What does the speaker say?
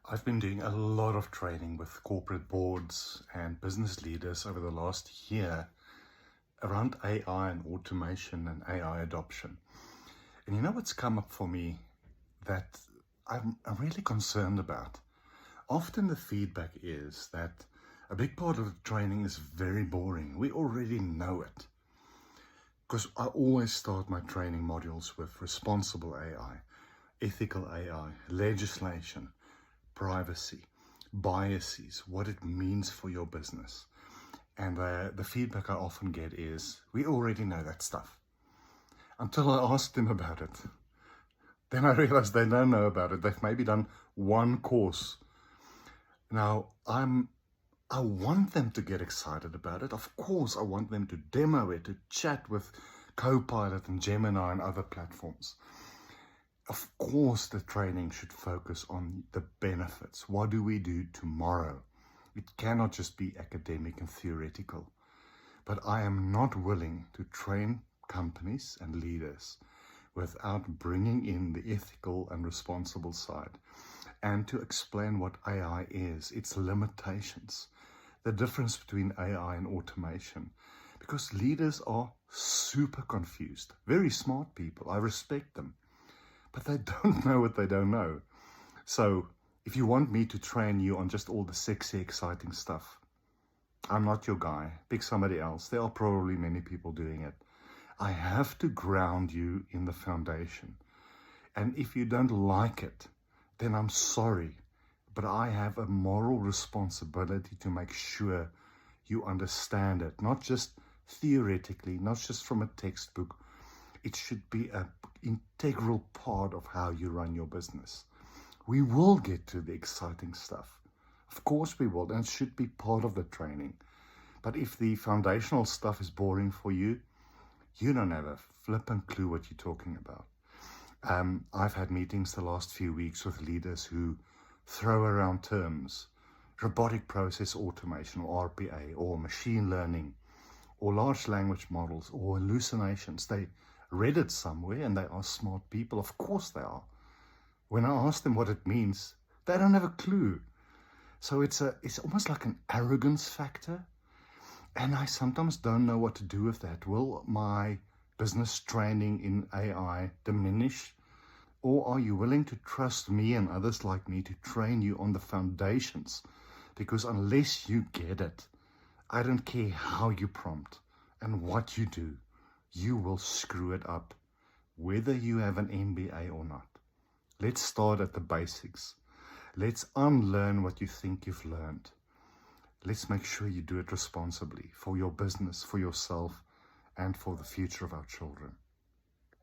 I've been doing a lot of training with corporate boards and business leaders over the last year around AI and automation and AI adoption. And you know what's come up for me that I'm really concerned about? Often the feedback is that a big part of the training is very boring. We already know it. Because I always start my training modules with responsible AI, ethical AI, legislation, privacy, biases, what it means for your business. And the feedback I often get is, we already know that stuff. Until I ask them about it. Then I realize they don't know about it. They've maybe done one course. Now, I want them to get excited about it. Of course, I want them to demo it, to chat with Copilot and Gemini and other platforms. Of course, the training should focus on the benefits. What do we do tomorrow? It cannot just be academic and theoretical. But I am not willing to train companies and leaders without bringing in the ethical and responsible side and to explain what AI is, its limitations, the difference between AI and automation. Because leaders are super confused, very smart people. I respect them. But they don't know what they don't know. So if you want me to train you on just all the sexy, exciting stuff, I'm not your guy. Pick somebody else. There are probably many people doing it. I have to ground you in the foundation. And if you don't like it, then I'm sorry. But I have a moral responsibility to make sure you understand it. Not just theoretically, not just from a textbook. It should be an integral part of how you run your business. We will get to the exciting stuff. Of course we will, and it should be part of the training. But if the foundational stuff is boring for you, you don't have a flipping clue what you're talking about. I've had meetings the last few weeks with leaders who throw around terms, robotic process automation, or RPA, or machine learning, or large language models, or hallucinations. They read it somewhere and they are smart people. Of course they are. When I ask them what it means, they don't have a clue. So it's almost like an arrogance factor. And I sometimes don't know what to do with that. Will my business training in AI diminish? Or are you willing to trust me and others like me to train you on the foundations? Because unless you get it, I don't care how you prompt and what you do, you will screw it up, whether you have an MBA or not. Let's start at the basics. Let's unlearn what you think you've learned. Let's make sure you do it responsibly for your business, for yourself, and for the future of our children.